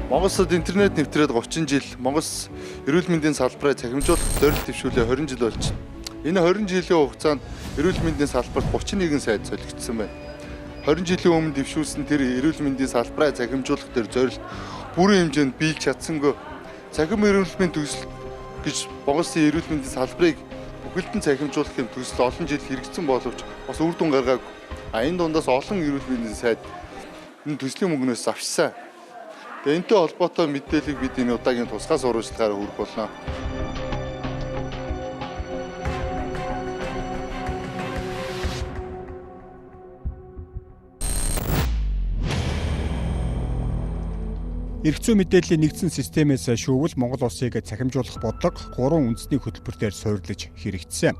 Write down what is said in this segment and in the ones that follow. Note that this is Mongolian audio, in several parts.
Монгол улсад интернет нэвтрээд 30 жил, Монгол эрүүл мэндийн салбарыг цахимжуулах зорилт дэвшүүлээ 20 жил болж байна. Энэ 20 жилийн хугацаанд эрүүл мэндийн салбарт 31 сайд солигдсон байна. 20 жилийн өмнө дэвшүүлсэн тэр эрүүл мэндийн салбарыг цахимжуулах тэр зорилт бүрэн хэмжээнд биелж чадсангүй. Цахим эрүүл мэндийн төсөл гэж Монгол улсын эрүүл мэндийн салбарыг бүхэлдэн цахимжуулахын төсөл олон жил хэрэгжсэн боловч бас үр дүн гаргаагүй. Энэ дундаас олон эрүүл мэндийн сайд энэ төслийн мөнгнөөс авчсан. Энэтэй холбоотой мэдээллийг бид энэ удаагийн тусгай сурвалжлагаараа хүргэх болно. Эрх зүйн мэдээллийн нэгдсэн системээс шүүвэл Монгол улсыг цахимжуулах бодлого 3 үндэсний хөтөлбөртөөр суурилж хэрэгжсэн.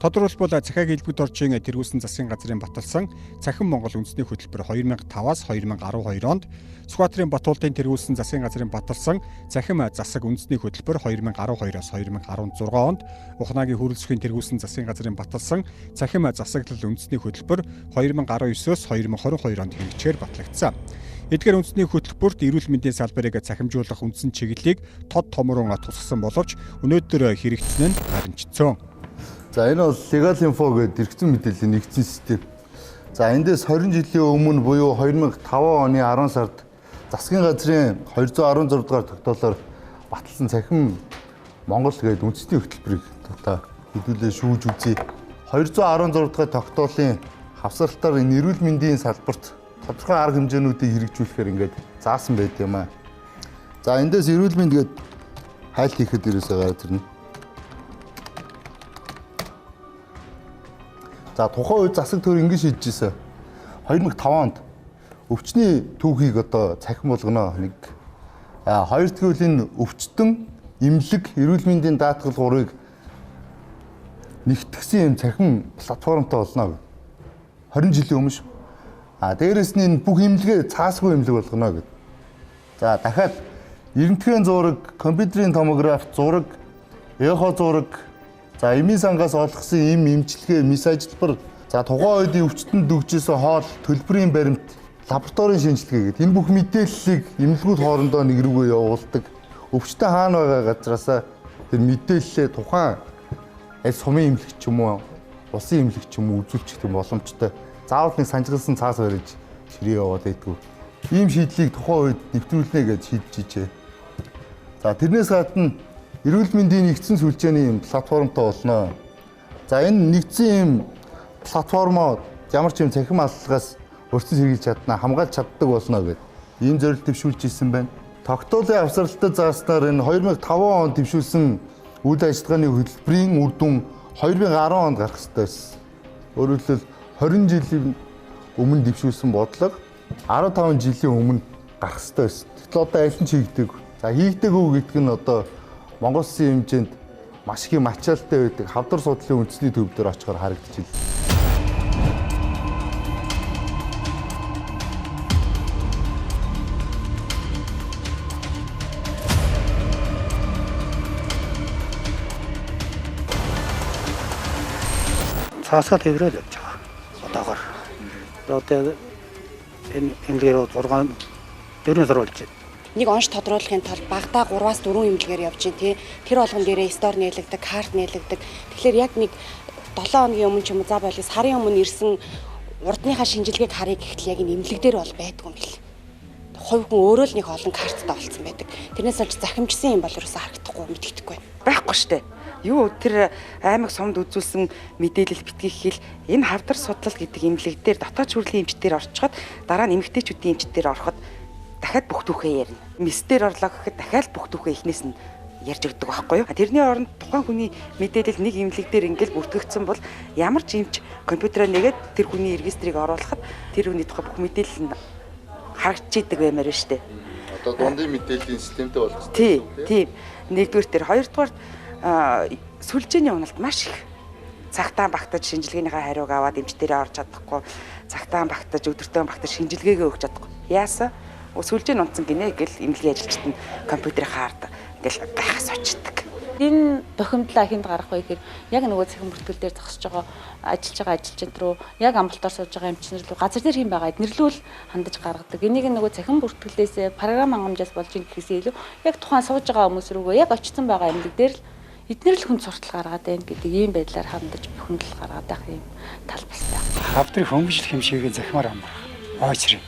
Тодорхойлбол захиаг хэлбэгт орчин тэргүүлсэн засгийн газрын баталсан Цахим Монгол үндэсний хөтөлбөр 2005-аас 2012 онд, Сүхбаатарын Батуултын тэргүүлсэн засгийн газрын баталсан Цахим засаг үндэсний хөтөлбөр 2012-оос 2016 онд, Ухнагийн хөрөлцөхийн тэргүүлсэн засгийн газрын баталсан Цахим засаглал үндэсний хөтөлбөр 2019-оос 2022 онд хэрэгжээр батлагдсан. Эдгээр үндэсний хөтөлбөрт эрүүл мэндийн салбарыг цахимжуулах үндсэн чиглэлийг тод томрон тусгасан боловч өнөөдөр хэрэгжсэн нь харамжцсан. За энэ бол Legal Info гэдэг эрх зүйн мэдээллийн нэгдсэн систем. За эндээс 20 жилийн өмнө буюу 2005 оны 10 сард засгийн газрын 216 дугаар тогтоолоор баталсан Цахим Монгол гэдэг үндэсний хөтөлбөрийг одоо хэдүүлээ шүүж үзье. 216 дугаар тогтоолын хавсралтаар энэ эрүүл мэндийн салбарт тодорхой арга хэмжээнүүдийг хэрэгжүүлэхээр ингээд заасан байт юм аа. За эндээс эрүүл мэнд гээд хайлт хийхэд ерөөсөө гараад ирнэ. За тухайн үед засаг төр ингэж шийдэж ирсэн. 2005 онд өвчний түүхийг одоо цахим болгоно нэг. Хоёр дахь үйл энэ өвчтөн эмнэлэг эрүүл мэндийн даатгал 3-ыг нэгтгэсэн юм цахим платформтой болно. 20 жилийн өмнө шүү. Дээрэс нь энэ бүх эмнэлгээ цаасгүй эмнэлэг болгоно гэд. За дахиад эрентгийн зураг, компьютерийн томограф зураг, эхо зураг, за эмийн сангаас олгосон эмчилгээ, мис ажилбар, за тухайн үеийн өвчтөнд дүгжсэн хоол, төлбөрийн баримт, лабораторийн шинжилгээ гэдэг энэ бүх мэдээллийг эмнэлгүүд хоорондоо нэг рүүгээ явуулдаг. Өвчтөн хаана байгаа газараасаа тэр мэдээллээ тухайн сумын эмнэлэг ч юм уу, улсын эмнэлэг ч юм уу үзүүлчих юм боломжтой. Заавал нэг санчилсан цаас барьж ширээ яваад байдгүй. Ийм шийдлийг тухайн үед нэвтрүүлнэ гэж шийдэж ижээ. За тэрнээс гадна эрүүл мэндийн нэгдсэн сүлжээний юм платформтой болно. За энэ нэгдсэн юм платформоо ямар ч юм цахим аллагаас өртөж хэрэгжилж чадна, хамгаалж чаддаг болно гэдэг. Ийм зорилт дэвшүүлж ирсэн байна. Тогтоолын авсралтад зааснаар энэ 2005 онд дэвшүүлсэн үйл ажиллагааны хөтөлбөрийн үр дүн 2010 онд гарах ёстой байсан. Өөрөөр хэлбэл 20 жилийн өмнө дэвшүүлсэн бодлого 15 жилийн өмнө гарах ёстой байсан. Гэтэл одоо аль нь хийгдэг. За хийгдэггүй гэдэг нь одоо Монгол улсын хэмжээнд маш их ачаалттай байдаг хавдар судлалын үндэсний төв дээр очихоор харагдчихлээ. Цаасаа тэрэл явж байгаа. Одоогоор. Одоо энэ эмнэлгээр 4 сар болж байна. Нэг онш тодруулахын тулд багадаа 3-аас 4 эмнэлгээр явж байна тий. Тэр болгон дээрээ стор нээлгдэг, карт нээлгдэг. Тэгэхээр яг нэг 7 хоногийн өмнө ч юм уу за болов сарын өмнө ирсэн урдныхаа шинжилгээг харъя гэхтэл яг энэ эмнэлэг дээр бол байдгүй юм бэл. Хувь хүн өөрөө л нэг олон карттай болцсон байдаг. Тэрнээс олж захимжсан юм бол ерөөсөө харагдахгүй, мэддэхгүй байна. Байхгүй штэ. Юу тэр аймаг сумд үзүүлсэн мэдээлэл битгий хэл энэ хавдар судлал гэдэг эмнэлэг дээр дотоод шүүрлийн эмчтэр орчход дараа нь эмэгтэйчүүдийн эмчтэр ороход дахиад бүх түүхээ ярина. Мистер орлоо гэхэд дахиад бүх түүхээ эхнээс нь ярьж өгдөг байхгүй юу? Тэрний оронд тухайн хүний мэдээлэл нэг эмнэлэг дээр ингээл бүртгэгдсэн бол ямар ч эмч компьютераар нэгээд тэр хүний регистрийг оруулахад тэр хүний тухай бүх мэдээлэл нь харагдчихийдэг баймаар байна штэ. Одоо дундын мэдээллийн системтэй болгосон. Тийм. Нэгдүгээр тэр, хоёрдугаар сүлжээний уналт маш их цагтаан багтаж шинжилгээнийхээ хариуг аваад эмчтэрээ орж чадахгүй, цагтаан багтаж өдөртөө багтаж шинжилгээгээ өгч чадахгүй. Яасан? Сүлжээ нь унтсан гинэ гэл эмнэлгийн ажилчид нь компьютерыг хаард ингээл гайхас очдөг. Энэ тохиомдлоо хинд гарах вэ гэхээр яг нөгөө цахим бүртгэл дээр зогсож байгаа ажиллаж байгаа ажилчид руу яг амбулаторь сууж байгаа эмчнэр рүү газар дээр хэм байгаа эднэрлүүл хандаж гаргадаг. Энийг нөгөө цахим бүртгэлээс програм хангамжаас болж ин гэхээсээ илүү яг тухайн сууж байгаа хүмүүс рүүгээ яг очсон байгаа эмнэлэг дээр л эднэр л хүн суртал гаргаад байна гэдэг ийм байдлаар хандаж бүхэмдэл гаргаад байх юм тал бас байна. Хавдрын хөнгөлөлт хэмшээгээ захимаар амрах. Ойчрын.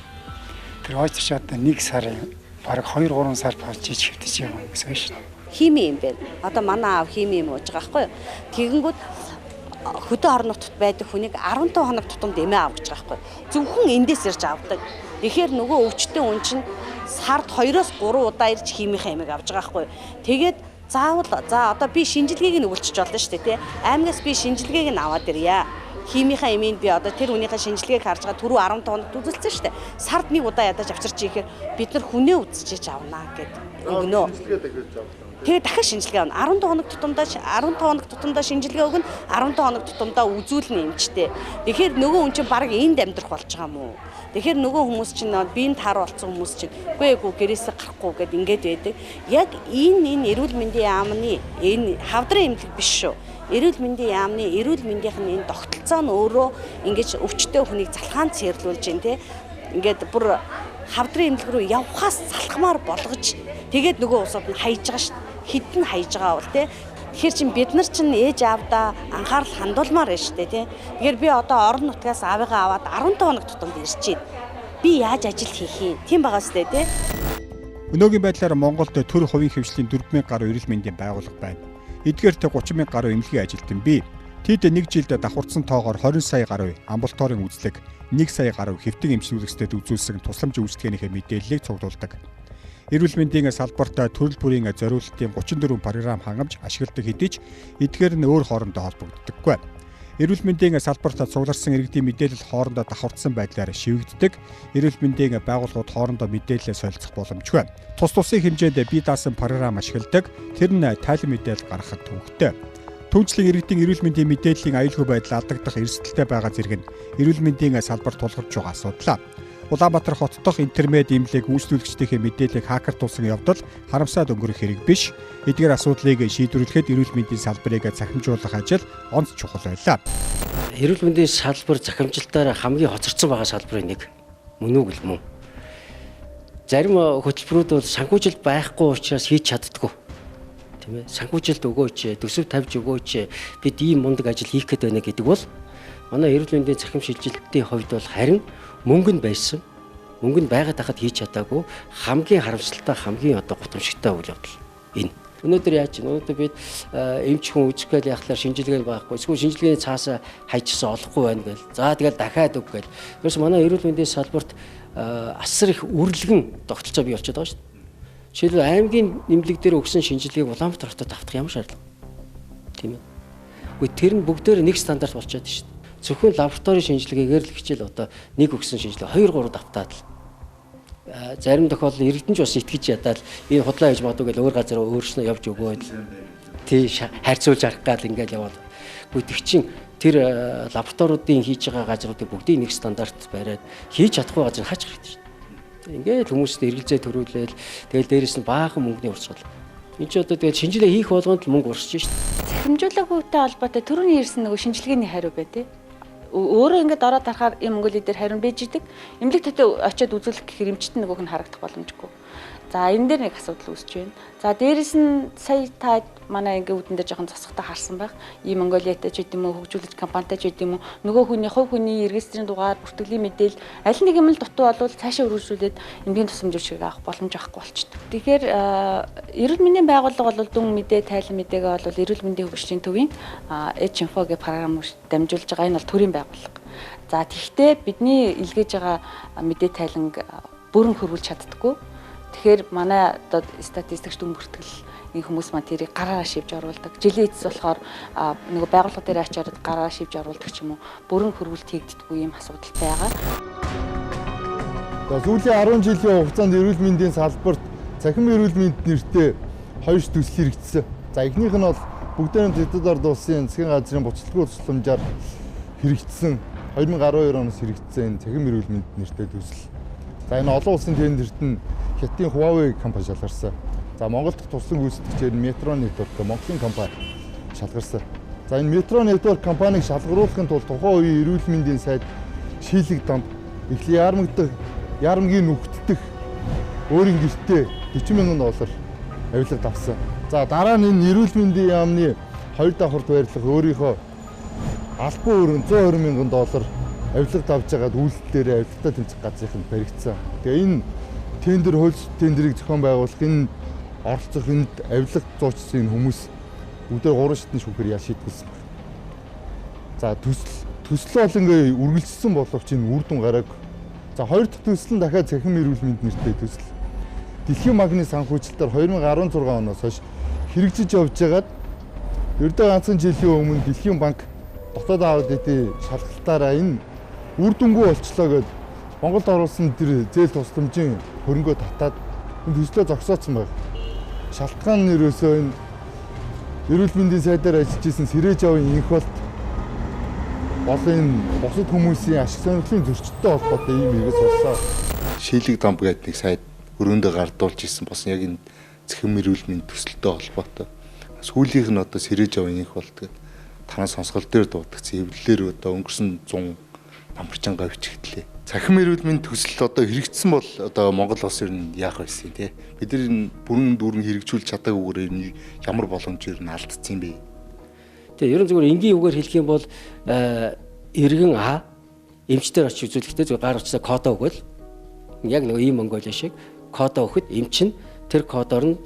Тэр ойчрч одоо 1 сарын бараг 2-3 сар болж шивтэж байгаа юм гэсэн шүү дээ. Хими юм байна. Одоо манай аав хими юм ууж байгаа байхгүй юу? Тэгэнгүүт хөдөө орон нутгад байдаг хүнийг 15 хоног тутамд эмээ аав гэж байгаа байхгүй юу? Зөвхөн эндээс ирж авдаг. Тэгэхээр нөгөө өвчтөн хүн чинь сард 2-3 удаа ирж химийнхээ эмээг авж байгаа байхгүй юу? Тэгээд заавал за одоо би шинжилгээг нь өгүүлчих болно шүү дээ тий. Аймагаас би шинжилгээг нь аваад ирье. Химийнхаа эмэнд би одоо тэр хүнийхээ шинжилгээг харж байгаа түрүү 15 хоногт үзүүлсэн шүү дээ. Сард 1 удаа ядаж авчирч ихээр бид нар хүнээ үзчихэж авнаа гэд өгнөө. Тэгээ дахиад шинжилгээ авна. 15 хоног тутамдаа шинжилгээ өгнө. 15 хоног тутамдаа үзүүлнэ эмчтэй. Тэгэхээр нөгөө хүн чинь баг энд амьдрах болж байгаа юм уу? Тэгэхээр нөгөө хүмүүс чинь биенд таар болсон хүмүүс чинь үгүй гэрээсээ гарахгүй гэд ингээд байдаг. Яг энэ эрүүл мэндийн яамны энэ хавдрын эмнэлэг биш шүү. Эрүүл мэндийн яамны эрүүл мэндийнх нь энэ тогтолцоо нь өөрөө ингэж өвчтөе хүнийг залхаан цэрлүүлж байна те. Ингээд бүр хавдрын эмнэлэг рүү явхаас залхмаар болгож тэгээд нөгөө усууд нь хайж байгаа шүү. Хитэн хайж байгаа бол те. Тэгэхээр чин бид нар чин ээж аавдаа анхаарал хандуулмаар байна шүү дээ тий. Тэгэхээр би одоо орон нутгаас аавыгаа аваад 15 хоног тутамд ирчээд би яаж ажил хийх юм? Тийм байгаа сте тий. Өнөөгийн байдлаар Монголд төр хувийн хөвшлийн 4,000 гаруй эрүүл мэндийн байгууллага байна. Эдгээрт 30,000 гаруй эмнэлгийн ажилтан бий. Тэд нэг жилд давхурсан тоогоор 20 сая гаруй амбулаторийн үзлэг, 1 сая гаруй хэвтэг эмчнүүлэгчдэд үзүүлсэн тусламж үйлчилгээнийхээ мэдээллийг цуглуулдаг. Эрүүл мэндийн салбарт төрөл бүрийн зориулалтын 34 програм хангамж ашигладаг хэдий ч эдгээр нь өөр хоорондоо холбогддоггүй. Эрүүл мэндийн салбарт цугларсан иргэдийн мэдээлэл хоорондоо давхурдсан байдлаар шивэгддэг. Эрүүл мэндийн байгууллагууд хоорондоо мэдээлэлээ солилцох боломжгүй. Тус тусын хэмжээнд бие даасан програм ашигладаг. Тэр нь тайлан мэдээлэл гаргахад төвөгтэй. Түүнчлэн иргэдийн эрүүл мэндийн мэдээллийн аюулгүй байдал алдагдах эрсдэлтэй байгаа зэрэг нь эрүүл мэндийн салбарт тулгарч байгаа асуудал. Улаанбаатар хот дахь интернет эмнэлэг үйлчлүүлэгчдийнхээ мэдээллийг хакертуулсан явдал харамсаад өнгөрөх хэрэг биш. Эдгээр асуудлыг шийдвэрлэхэд эрүүл мэндийн салбарыг захимжуулах ажил онц чухал байлаа. Эрүүл мэндийн салбар захимжилтаар хамгийн хоцорсон байгаа салбарын нэг мөн үг л мөн. Зарим хөтөлбөрүүд бол санхүүжилт байхгүй учраас хийж чаддаггүй. Тийм ээ. Санхүүжилт өгөөч, төсөв тавьж өгөөч, бид ийм мундаг ажил хийх гээд байна гэдэг бол манай эрүүл мэндийн захим шилжилтийн хувьд бол харин мөнгө нь байсан. Мөнгө нь байгаад хахад хийж чадаагүй хамгийн харамсалтай хамгийн одоо гутамшигтай үйл явдал энэ. Өнөөдөр яаж вэ? Өнөөдөр бид эмч хүн үзэхгээл яхахлаар шинжилгээ байхгүй. Эсвэл шинжилгээний цаасаа хайчсан олохгүй байна гэл. За тэгэл дахиад өг гэл. Тэрс манай эрүүл мэндийн салбарт асар их үрлэгэн тогтолцоо бий болчиход байгаа шүү дээ. Жишээлбэл аймгийн нэмлэг дээр өгсөн шинжилгээг Улаанбаатар хотод автах ямар шаардлага? Тийм ээ. Гэхдээ тэр нь бүгдээр нэг стандарт болчиход шүү дээ. Зөвхөн лабораторийн шинжилгээгээр л хичээл одоо нэг өгсөн шинжилгээ 2-3 давтаад л зарим тохиолдолд иргэдэн ч бас итгэж ядаад энэ худлаа хийж магадгүй гэж өөр газар өөрснөө явж өгөөд тий харьцуулж арах гал ингээл яваад. Гэхдээ тэр чин тэр лабораториудын хийж байгаа газруудыг бүгдийг нэг стандарт бариад хийж чадахгүй газар хаач хэрэгтэй шүү дээ. Ингээл хүмүүст эргэлзээ төрүүлээл тэгэл дээрэс нь баахан мөнгөний урсгал. Энд чи одоо тэгэл шинжилгээ хийх болгонд л мөнгө урсж шүү дээ. Захимжуулагчтай холбоотой түрүүний ирсэн нөгөө шинжилгээний хариу бай тээ. Өөрөө ингээд ороод харахаар юм өнгөлөд дээр харин байж идэг. Эмнэлэг төтөө очиод үзүүлэх гэхээр эмчт нөгөөх нь харагдах боломжгүй. За энэ дээр нэг асуудал үүсэж байна. За дээрэс нь сая та манай ингээ үүдэн дээр жоохон засахтаа харсан байх. Ийм Монголиатай ч гэдэм үү хөгжүүлэлт компанитай ч гэдэм үү нөгөө хүний хувь хүний регистрийн дугаар, бүртгэлийн мэдээлэл аль нэг юм л дутуу болвол цаашаа үргэлжлүүлээд эмнэлгийн тусламж үржих авах боломж авахгүй болчихдог. Тэгэхээр эрүүл мэндийн байгууллага бол дүн мэдээ, тайлан мэдээгээ бол эрүүл мэндийн хөгжлийн төвийн H-info гэх програм дамжуулж байгаа. Энэ бол төрийн байгууллага. За тэгвэл бидний илгээж байгаа мэдээ тайлан бүрэн хөрвүүлж чаддаггүй. Тэгэхээр манай одоо статистикч дүн бүртгэл энэ хүмүүс маань тэрийг гараараа шивж оруулдаг. Жилийн эцэс болохоор нөгөө байгууллага дээр ачаад гараараа шивж оруулдаг ч юм уу. Бүрэн хөрвүүлт хийгддэггүй юм асуудал байгаа. За сүүлийн 10 жилийн хугацаанд эрүүл мэндийн салбарт цахим эрүүл мэнд нэртэй 2 төсөл хэрэгжсэн. За эхнийх нь бол бүгдээрээ Тэдэд ард улсын засгийн газрын буцалтгүй тусламжаар хэрэгжсэн 2012 оноос хэрэгжсэн цахим эрүүл мэнд нэртэй төсөл. За энэ олон улсын тендерт нь Хятадын Huawei компани шалгарсан. За Монгол дахь туслан гүйцэтгэгчээр Метро Network Монголын компани шалгарсан. За энэ Метро Network компанийг шалгаруулахын тулд тухайн үеийн эрүүл мэндийн сайд шийлэг дамп эхлээ яармгийн нүгтдэх өөрийн гэртээ $40,000 авилга авсан. За дараа нь энэ эрүүл мэндийн яамны 2 давхарт байрлах өөрийнхөө албан өрөөнд $120,000 авилга авч байгаад үйлдэлээрээ авилгатай тэмцэх газрын баригдсан. Тэгээ энэ тендер хууль тендерийг зохион байгуулах энэ оролцох энд авилга зуучсан хүмүүс өдөр 3 шатны шүүхээр яа шийдүүлсэн байна. За төсөл бол ингээ үргэлжлсэн боловч энэ үр дүн гарааг. За хоёр дахь төсөл нь дахиад цахим эрүүл мэнд нэртэй төсөл. Дэлхийн банкны санхүүжилтээр 2016 оноос хойш хэрэгжиж явж байгаад ердөө ганцхан жилийн өмнө Дэлхийн банк дотоод аудитын шалгалтаараа энэ үр дүнгүй болчлоо гэд Монголд оруулсан тэр зээл тусламжийн хөрөнгөө татаад энэ төслөө зогсооцсон байна. Шалтгаан нь ерөөсөө энэ эрүүл мэндийн сайдаар ажиллаж исэн Сэрээжавын инх болт болон бусад хүмүүсийн ашиг сонирхлын зөрчилтэй холбоотой ийм хэрэгс болсон. Шийлэг дамп гэдэг нэг сайд өрөөндөө гардуулж исэн бас яг энэ цахим эрүүл мэндийн төсөлтэй холбоотой. Сүүлийнх нь одоо Сэрээжавын инх болт гэдэг танаа сонсгол дээр дуудагдсан эвлэлээр одоо өнгөрсөн 100 намарчин говьч хэтлээ. Цахим эрүүл мэндийн төсөл одоо хэрэгжсэн бол одоо Монгол улс ер нь яах байсан тий. Бид нар энэ бүрэн дүүрэн хэрэгжүүлж чадаагүйгээр ямар боломж ер нь алдсан юм бэ? Тэгээ ерөн зүгээр энгийн үгээр хэлэх юм бол иргэн эмчтэр очиж үзүүлэхдээ зүгээр гар утсаа кодоо өгөөл яг нэг ийм Монголиа шиг кодоо өгөхөд эмч нь тэр кодоор нь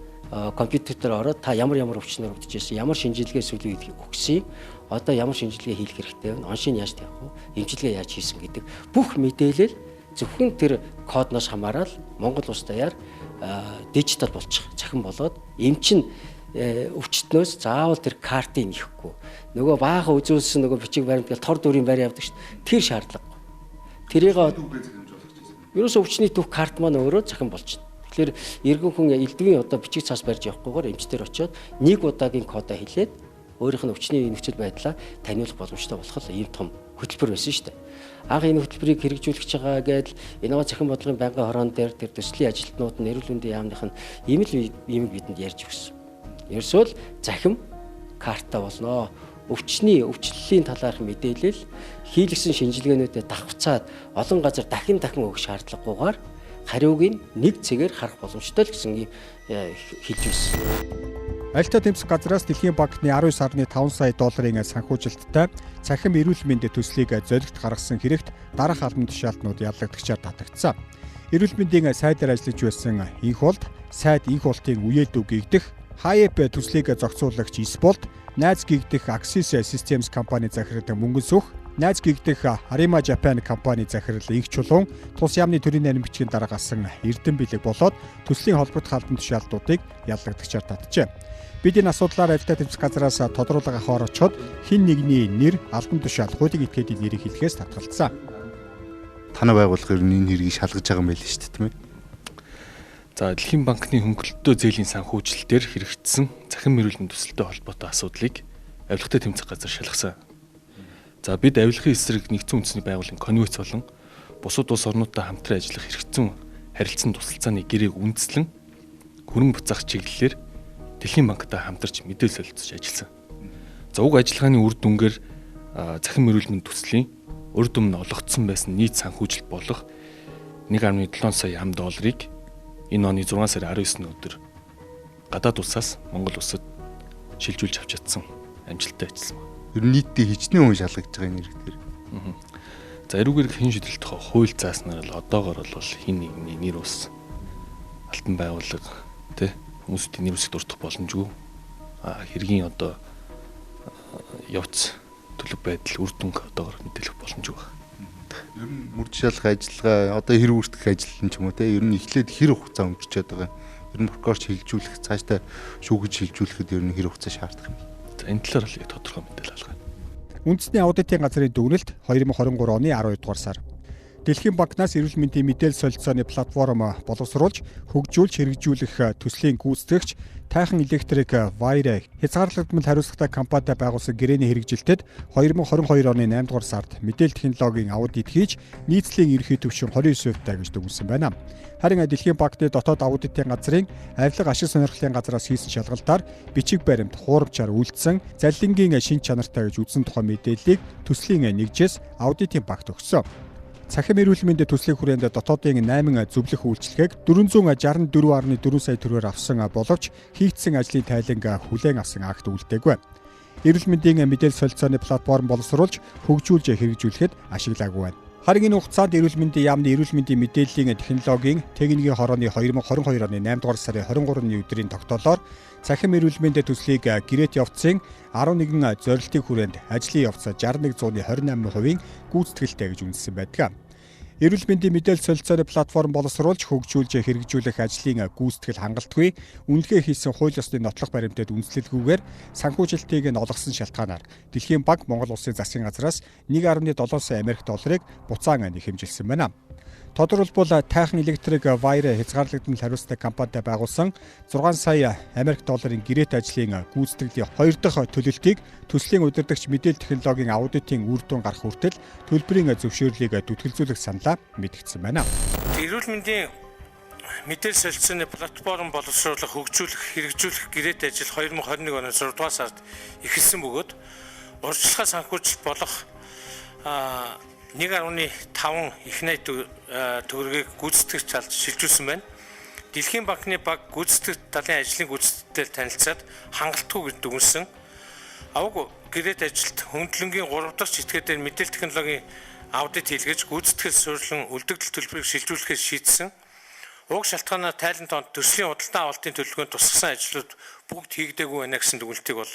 компьютер дээр ороод та ямар өвчнөр өвдөж ирсэн, ямар шинжилгээ сүлээ өгсөн, одоо ямар шинжилгээ хийх хэрэгтэй вэ? Оншин яаж тавих вэ? Эмчилгээ яаж хийсэн гэдэг бүх мэдээлэл зөвхөн тэр кодноос хамаарал Монгол улс даяар дижитал болчих, цахим болоод эмч нь өвчтнөөс заавал тэр картыг нэхгүй. Нөгөө баахан үзүүлсэн нөгөө бичиг баримт гэл тор дүрийн байр явдаг шүү дээ. Тэр шаардлагагүй. Тэрийг ерөөсөө өвчний түүх карт маань өөрөө цахим болчихно. Тэгэхээр иргэн хүн элдвийн одоо бичиг цаас барьж явахгүйгээр эмчтэр очиод нэг удаагийн кодоо хэлээд өөрийнх нь өвчний нөхцөл байдлаа таниулах боломжтой болох л ийм том хөтөлбөр байсан шүү дээ. Анх энэ хөтөлбөрийг хэрэгжүүлж байгаа гэдэл инновац цахим бодлогын байнгын хорон дээр тэр төслийн ажилтнууд нь эрүүл мэндийн яамных нь ийм бидэнд ярьж өгсөн. Ерөөсөө л захим карта болно. Өвчлөлийн талаарх мэдээлэл хийлгсэн шинжилгээнүүдэд давхцаад олон газар дахин өгөх шаардлагагүйгээр хариуг нь нэг цэгээр харах боломжтой л гэсэн хэлж байсан. Альта тэмцэх газраас Дэлхийн банкны 19.5 сая долларын санхүүжилттай цахим эрүүл мэндийн төслийг золигт гаргасан хэрэгт дараах албан тушаалтнууд яллагдагчаар татагдсан. Эрүүл мэндийн сайдаар ажиллаж байсан инх болт, сайд инх болтын үеэлдүү гэгдэх HIEP төслийг зохицуулагч Исполт, найз гэгдэх Axis Systems компани захирал Мөнгөн Сүх, найз гэгдэх Arima Japan компани захирал Их Чулуун, тус яамны төрийн нарийн бичгийн дараа гасан Эрдэнэ бэлэг болоод төслийн холбогдох албан тушаалтуудыг яллагдагчаар татжээ. Бид энэ асуудлаар альта тэмцэх газраас тодруулга авахаар очоод хэн нэгний нэр, албан тушаал, хуулийн этгээдийн нэрийг хэлэхээс татгалзсан. Танай байгууллага энэ хэргийг шалгаж байгаа юм байл шүү дээ, тийм ээ. За Дэлхийн банкны хөнгөлөлтөө зээлийн санхүүжилтээр хэрэгжсэн цахим эрүүл мэндийн төсөлтэй холбоотой асуудлыг авилгатай тэмцэх газар шалгасан. За бид авилгын эсрэг нэгдсэн үндэсний байгууллагын конвенц болон бусад улс орнуудтай хамтран ажиллах хэрэгцсэн харилцан тусалцааны гэрээг үндэслэн хөрөнгө буцаах чиглэлээр Дэлхийн банктай хамтарч мэдээлэл солилцож ажилласан. За уг ажиллагааны үр дүнгээр цахим эрүүл мэндийн төслийн үр дүн нь олгогдсон байсан нийт санхүүжилт болох 1.7 сая $. Энэ оны 6 сарын 19-ний өдөр гадаад улсаас Монгол улсад шилжүүлж авч чадсан амжилттай ажилласан байна. Ер нь нийтдээ хичнээн хүн шалгаж байгаа энэ хэрэг дээр. За эрүүгээр хэн шийдэлт хууль зааснаар л одоогоор бол хин нэгний нэр ус алтан байгууллага тий хүмүүсийн нэр усыг дурдах боломжгүй. Хэргийн одоо явц төлөв байдал үр дүнг одоогоор мэдээлэх боломжгүй байна. Ер нь мөрдшалах ажиллагаа одоо хэр үүрдэх ажил юм ч юм уу те ер нь эхлээд хэр хугацаа өнгөрчөөд байгаа. Ер нь прокурорч хилжүүлэх цаашдаа шүүгэж хилжүүлэхэд ер нь хэр хугацаа шаардах юм. За энэ талаар л тодорхой мэдээлэл алгаа. Үндэсний аудитын газрын дүгнэлт 2023 оны 12 дугаар сар. Дэлхийн банкнаас эрүүл мэндийн мэдээлэл солилцооны платформ боловсруулж, хөгжүүлж, хэрэгжүүлэх төслийн гүйцэтгэгч Тайхан Электрик Вайрэ хязгаарлагдмал хариуцлагатай компанитай байгуулсан гэрээний хэрэгжилтэд 2022 оны 8 дугаар сард мэдээлэл технологийн аудит хийж нийцлийн ерөнхий түвшин 29% гэж дүгнсэн байна. Харин Дэлхийн банкны дотоод аудитын газрын авилга ашиг сонирхлын газраас хийсэн шалгалтаар бичиг баримт хуурамчаар үйлдсэн заллингийн шин чанартай гэж үзсэн тухай мэдээллийг төслийн нэгжээс аудитын багт өгсөн. Цахим эрүүл мэндийн төслийн хүрээнд дотоодын 8 зөвлөх үйлчлэгийг 464.4 сая төгрөгөөр авсан боловч хийгдсэн ажлын тайланг хүлээн авсан акт үлдээгүй. Эрүүл мэндийн мэдээлэл солилцооны платформ боловсруулж хөгжүүлж хэрэгжүүлэхэд ашиглаагүй байна. Харин энэ хугацаанд эрүүл мэндийн яамны эрүүл мэндийн мэдээллийн технологийн техникийн хорооны 2022 оны 8 дугаар сарын 23-ны өдрийн тогтоолоор цахим эрүүл мэндийн төслийг гэрээт явцын 11 зорилтын хүрээнд ажлын явц 61.28%-ийн гүйцэтгэлтэй гэж үнэлсэн байдаг. Эрүүл мэндийн мэдээлэл солилцооны платформ боловсруулж хөгжүүлж хэрэгжүүлэх ажлын гүйцэтгэл хангалтгүй, үнэлгээ хийсэн хууль ёсны нотлох баримтад үндэслэлгүйгээр санхүүжилтийг нь олгосон шалтгаанаар Дэлхийн банк Монгол Улсын засгийн газраас 1.7 сая Америк долларыг буцаан нэхэмжилсэн байна. Тодорхойлбол Тайхан Электрик Вайрэ хязгаарлагдмал хариуцлагатай компанитай байгуулсан 6 сая Америк долларын гэрээт ажлын гүйцэтгэлийн 2 дахь төлөлтийг төслийн удирдагч мэдээлэл технологийн аудитын үр дүн гарах хүртэл төлбөрийн зөвшөөрлийг түлхэлзүүлэх саналаа мэдгдсэн байна. Эрүүл мэндийн мэдээлэл солилцооны платформ боловсруулах, хөгжүүлэх, хэрэгжүүлэх гэрээт ажил 2021 оны 6 дугаар сард эхэлсэн бөгөөд урьдчилгаа санхүүжилт болох 1.5 их найт төгрөгийг гүйцэтгэгч талд шилжүүлсэн байна. Дэлхийн банкны баг гүйцэтгэгч талын ажлын гүйцэтгэлээр танилцаад хангалтгүй гэж дүгнсэн. Аваг гэрээт ажилд хөндлөнгийн 3 дахь этгээдээр мэдээлэл технологийн аудит хийлгэж гүйцэтгэл суурилан үлдэгдэл төлбөрийг шилжүүлэхээс шийдсэн. Уг шалтгаанаар тайлант онд төслийн худалдан авалтын төлөвлөгөөнд тусгасан ажлууд бүгд хийгдээгүй байна гэсэн дүгнэлтийг бол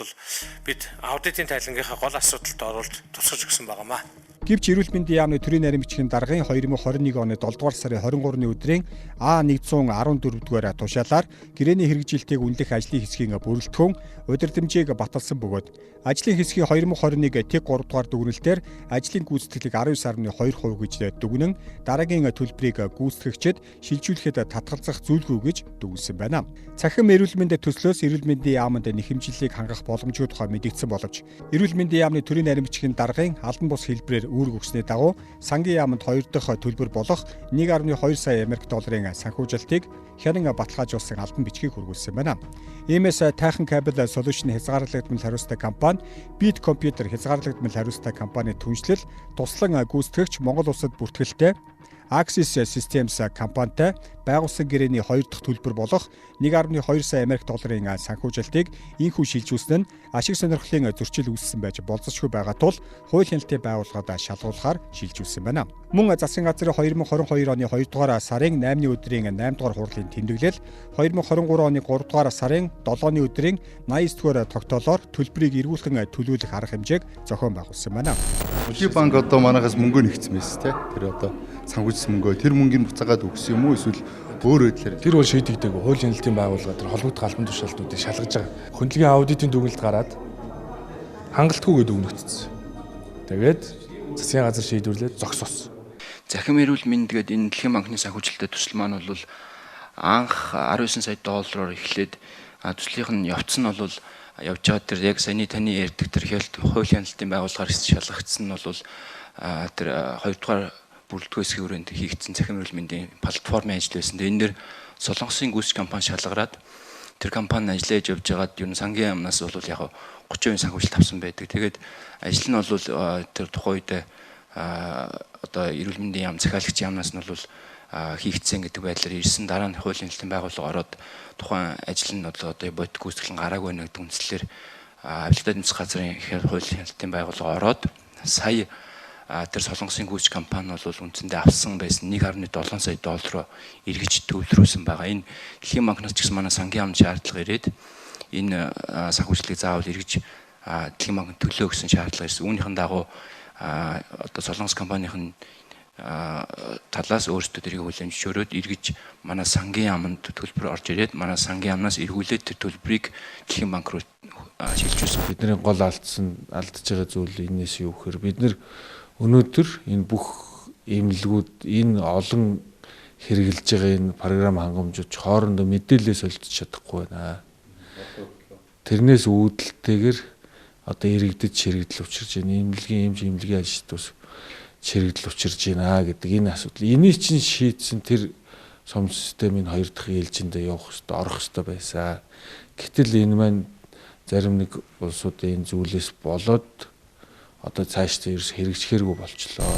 бид аудитын тайлангийнхаа гол асуудалд оруулж тусгаж өгсөн байнамаа. Гэвч эрүүл мэндийн яамны төрийн нарийн бичгийн даргын 2021 оны 7 дугаар сарын 23-ны өдрийн А114 дугаар тушаалаар гэрээний хэрэгжилтийг үнэлэх ажлын хэсгийн бүрэлдэхүүн удирдамжийг баталсан бөгөөд ажлын хэсгийн 2021 тэг 3 дугаар дүгнэлтээр ажлын гүйцэтгэлийг 19.2% гэж дүгнэн дараагийн төлбөрийг гүйцэтгэгчид шилжүүлэхэд татгалзах зүйлгүй гэж дүгнсэн байна. Цахим эрүүл мэндийн төслөөс эрүүл мэндийн яамд нэхэмжлэлийг хангах боломжгүй тухай мэдэгдсэн боловч эрүүл мэндийн яамны төрийн нарийн бичгийн даргын албан бус хэлбэрээр үүрэг өгснээ дагуу сангийн яамд 2 дахь төлбөр болох 1.2 сая Америк долларын санхүүжилтийг хянан баталгаажуулсан албан бичгийг хүргүүлсэн байна. Иймээс Тайхан Cable Solution хязгаарлагдмал хариуцлагатай компани, Beat Computer хязгаарлагдмал хариуцлагатай компани түншлэл туслан гүйцэтгэгч Монгол улсад бүртгэлтэй Axis Systems компанитай байгуулсан гэрээний 2 дахь төлбөр болох 1.2 сая Америк долларын санхүүжилтийг инхүү шилжүүлсэн нь ашиг сонирхлын зөрчил үүссэн байж болцсошгүй байгаа тул хууль хяналтын байгууллагад шалгуулахаар шилжүүлсэн байна. Мөн засгийн газрын 2022 оны 2 дугаар сарын 8-ны өдрийн 8 дугаар хурлын тэмдэглэл 2023 оны 3 дугаар сарын 7-ны өдрийн 89 дугаар тогтоолоор төлбөрийг эргүүлэн төлөвлөх арга хэмжээг зохион байгуулсан байна. Дэлхийн банк одоо манайхаас мөнгө нэгцсэн байсан тий. Тэр одоо санхүүжилсэн мөнгөө тэр мөнгөний буцаагаад өгсөн юм уу эсвэл өөр байдлаар Тэр бол шийдэгдээгүй. Хууль хяналтын байгууллага тэр холбогдох албан тушаалтнуудыг шалгаж байгаа. Хөндлөгийн аудитын дүгнэлт гараад хангалтгүйгээ дүгнэгдсэн. Тэгээд засгийн газар шийдвэрлээд зогсоосон. Захим эрүүл мэнд гэдэг энэ Дэлхийн банкны санхүүжилттэй төсөл маань бол анх 19 сая доллараар эхлээд төслийнх нь явц нь бол явж байгаа тэр яг саяны таны ярьдаг тэр хууль хяналтын байгууллагаар шалгагдсан нь бол тэр 2 дугаар бүрэлдэхүүн хэсгийн хүрээнд хийгдсэн захим эрүүл мэндийн платформын ажил байсан. Энэ дээр Солонгосын гүйцэтгэх компани шалгараад тэр компани ажиллаж явж байгаад ер нь сангийн яамнаас бол яг 30% санхүүжилт авсан байдаг. Тэгээд ажил нь бол тэр тухайн үед одоо эрүүл мэндийн яам захиалагч яамнаас нь бол хийгдсэн гэдэг байдлаар ирсэн. Дараа нь хуулийн хяналтын байгууллага ороод тухайн ажил нь одоо бодит гүйцэтгэл гараагүй нэг дүнслэлээр авилгын тэмцэх газрын хуулийн хяналтын байгууллага ороод сая тэр Солонгосын гүйцэтгэх компани бол үндсэндээ авсан байсан 1.7 сая доллараар эргэж төвлөрүүлсэн байгаа. Энэ Дэлхийн банкнаас ч гэсэн манай сангийн яамны шаардлага ирээд энэ санхүүжилтийг заавал эргэж Дэлхийн банкнд төлөө гэсэн шаардлага ирсэн. Үүнийхэн дагуу одоо Солонгос компанийн талаас өөрсдөө тэрийг хүлээмжшөөрөөд эргэж манай сангийн яамд төлбөр орж ирээд манай сангийн яамнаас эргүүлээд тэр төлбөрийг Дэлхийн банк руу шилжүүлсэн. Бидний гол алдаж байгаа зүйл энэс юу гэхээр бид нэр өнөөдөр энэ бүх эмнэлгүүд энэ олон хэрэгжилж байгаа энэ програм хангамжууд хоорондоо мэдээлэл солилцож чадахгүй байна. Тэрнээс үүдэлтэйгээр одоо иргэдэд чирэгдэл учирч байна. Эмнэлгийн эмнэлгийн ажилтнууд чирэгдэл учирч байна гэдэг энэ асуудал. Энийг чинь шийдсэн тэр сум системийн 2 дахь ээлжиндээ явах хэрэгтэй, орох хэрэгтэй байсан. Гэтэл энэ маань зарим нэг улсуудын зүйлээс болоод одоо цаашдаа ерөөс хэрэгжихэргүй болчлоо.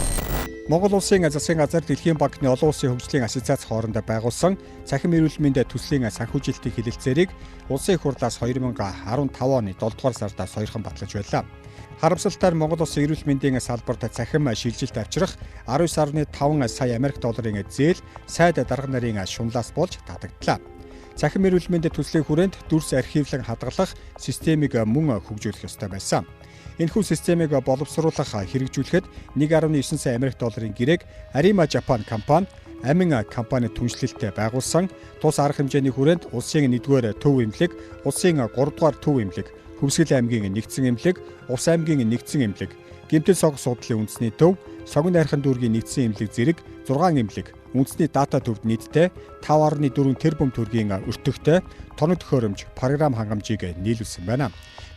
Монгол улсын засгийн газар Дэлхийн банкны олон улсын хөгжлийн ассоциац хоорондоо байгуулсан цахим эрүүл мэндийн төслийн санхүүжилтийн хэлэлцээрийг улсын их хурлаас 2015 оны 7 дугаар сард сойрхон батлаж байлаа. Харамсалтай Монгол улсын эрүүл мэндийн салбарт цахим шилжилт авчрах 19.5 сая Америк долларын зээл сайд дарга нарын шунлаас болж татагдлаа. Цахим эрүүл мэндийн төслийн хүрээнд дүрс архивлан хадгалах системийг мөн хөгжүүлэх ёстой байсан. Энэхүү системийг боловсруулах хэрэгжүүлэхэд 1.9 сая Америк долларын гэрээг Arima Japan компани амин компани түншлэлтэй байгуулсан тус арга хэмжээний хүрээнд улсын 1-р төв эмнэлэг, улсын 3-р төв эмнэлэг, Хөвсгөл аймгийн нэгдсэн эмнэлэг, Ус аймгийн нэгдсэн эмнэлэг, Гэмтэл сог судлалын үндэсний төв, Согон найрхан дүүргийн нэгдсэн эмнэлэг зэрэг 6 эмнэлэг, үндэсний дата төвд нийтдээ 5.4 тэрбум төгрөгийн өртөгтэй тоног төхөөрөмж програм хангамжийг нийлүүлсэн байна.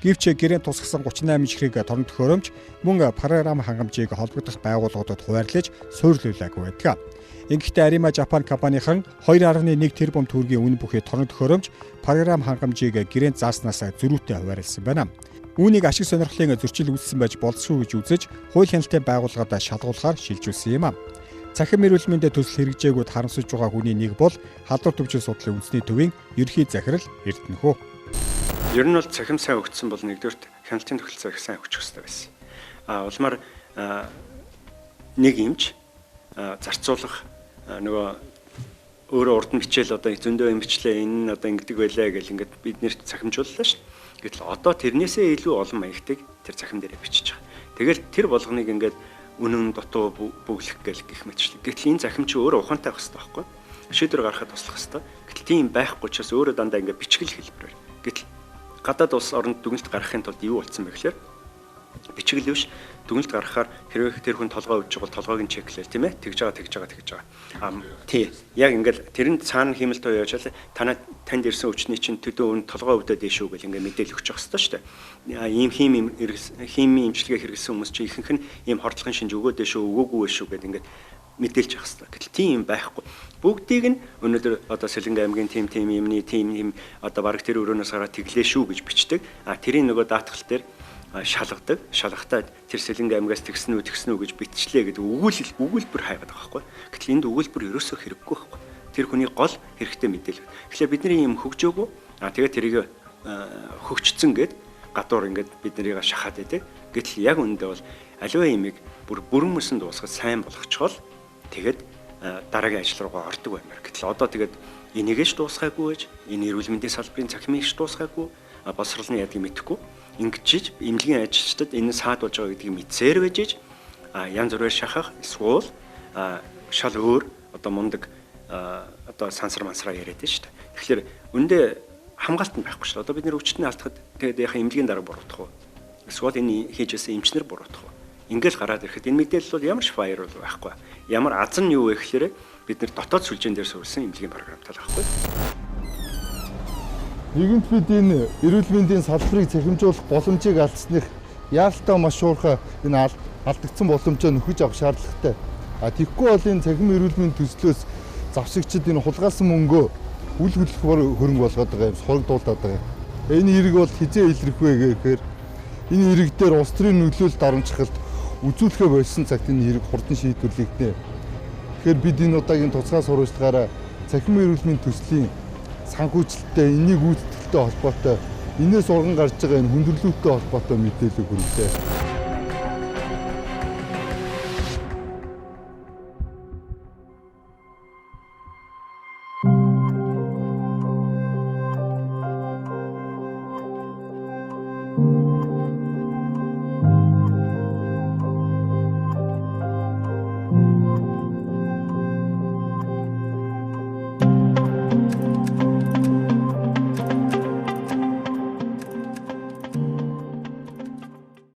Гэвч гэрээнд тусгасан 38 ширхэг тоног төхөөрөмж мөн програм хангамжийг холбогдох байгууллагуудад хуваарлаж суурилуулаагүй байдаг. Ингэхдээ Arima Japan компанийн 2.1 тэрбум төгрөгийн үнэ бүхий тоног төхөөрөмж програм хангамжийг гэрээнд зааснаас зөрүүтэй хуваарлсан байна. Үүнийг ашиг сонирхлын зөрчил үүссэн байж болзошгүй гэж үзэж хууль хяналтын байгууллагад шалгуулахаар шилжүүлсэн юм а. Цахим эрүүл мэндийн төсөл хэрэгжээгүйд харамсаж байгаа хүний нэг бол халдвар төвчл судлалын үндэсний төвийн ерхий захирал Эрдэнэхүү. Ер нь бол цахим сайн өгсөн бол нэгдүгürt хяналтын тогтолцоог сайн өгчих хэрэгтэй байсан. Улмаар нэг эмч зарцуулах нөгөө өөрөө урд нь бичээл одоо зөндөө юм бичлээ энэ нь одоо ингэдэг байлаа гэл ингээд бид нэр цахимжууллаа ш. Гэтэл одоо тэрнээсээ илүү олон маягтыг тэр цахим дээрээ бичиж байгаа. Тэгэл тэр болгоныг ингээд үнэн дутуу бүглэх гэх мэтчлээ. Гэтэл энэ цахим чи өөрөө ухаантай байх хэрэгтэй байхгүй. Шийдвэр гаргахад туслах хэрэгтэй. Гэтэл тийм байхгүй учраас өөрөө дандаа ингээд бичгэл хэлбэрээр. Гэтэл гадаад улс оронд дүгнэлт гаргахын тулд юу болсон бэ гэхээр бичгэл биш дүгнэлт гаргахаар хэрвээ тэр хүн толгой өвж байгаа бол толгойг нь чеклээл тийм ээ тэгж байгаа. Тий. Яг ингээд тэрэнд цаана хиймэл тоо яачаал танд ирсэн өвчний чинь төдөө өн толгой өвдөд дэшүү гэл ингээд мэдээлэл өгч явах хэрэгтэй шүү дээ. Ийм химийн эмчилгээ хэрэгсэн хүмүүс чинь ихэнх нь ийм хордлогын шинж өгөөд дэшүү өгөөгүй шүү гэд ингээд мэдээлж явах хэрэгтэй. Гэтэл тийм байхгүй. Бүгдийг нь өнөөдөр одоо Сэлэнгэ аймгийн тим юмны тим одоо бараг тэр өрөөнөөс гараад тэглээ шүү гэж бичдэг. Тэрийн нөгөө даатгал дээр шалгадаг. Шалгахтаа тэр Сэлэнгэ аймгаас тэгсэн үү гэж бичлээ гэдэг өгүүлбэр хайгаад байгаа байхгүй. Гэтэл энд өгүүлбэр ерөөсөө хэрэггүй байхгүй. Тэр хүний гол хэрэгтэй мэдээлэл. Тэгэхээр бидний юм хөгжөөгөө тэгээд тэрийг хөгжцсөн гэд гадуур ингээд бид нарыг шахаад байдаг. Гэтэл яг үүндээ бол аливаа имийг бүрэн мөсөн дуусгаж сайн болгочхол тэгээд дараагийн ажил руугаа ордог баймаар. Гэтэл одоо тэгээд энийгээс дуусгаагүй байж, энэ эрүүл мэндийн салбарын цахимыг дуусгаагүй, боловсролны ядгийг мэдэхгүй ингэж эмнэлгийн ажилчдад энэ саад болж байгаа гэдгийг мэдсээр байж янз бүрээр шахах эсвэл шал өөр одоо мундаг одоо сансар мансраа яриад байна шүү дээ. Тэгэхээр үндэ хамгаалт нь байхгүй шүү дээ. Одоо бид нэр өвчтөний алдахад тэгээд яхаа эмнэлгийн дараа буруутгах уу? Эсвэл энэ хийжсэн эмчнэр буруутгах уу? Ингээл гараад ирэхэд энэ мэдээлэл бол ямар ч файр байхгүй. Ямар аз нь юу вэ гэхээр бид нэр дотоод сүлжээн дээр суурилсан эмнэлгийн програмтай л байхгүй. Нэгэнт бид энэ эрүүл мэндийн салбарыг цахимжуулах боломжийг алдсных яалтаа маш уурхай энэ алдагдсан боломжоо нөхөж авах шаардлагатай. Тэгэхгүй бол энэ цахим эрүүл мэндийн төслөөс завсагчид энэ хулгайлсан мөнгөө үл хөдлөх хөрөнгө болгоод байгаа юм, сурагдуулаад байгаа. Энэ хэрэг бол хизээ илрэх вэ гэхээр энэ хэрэг дээр улс төрийн нөлөөлөлт дарамжхалд үзүүлэхэ болсон цагт энэ хэрэг хурдан шийдвэрлэгдэнэ. Тэгэхээр бид энэ удаагийн туцгай сурвалжлагаараа цахим эрүүл мэндийн төслийн санхүүжилттэй энийг үүсгэлтэй холбоотой энээс урган гарч байгаа энэ хүндрэлүүдтэй холбоотой мэдээлэл хүргэлээ.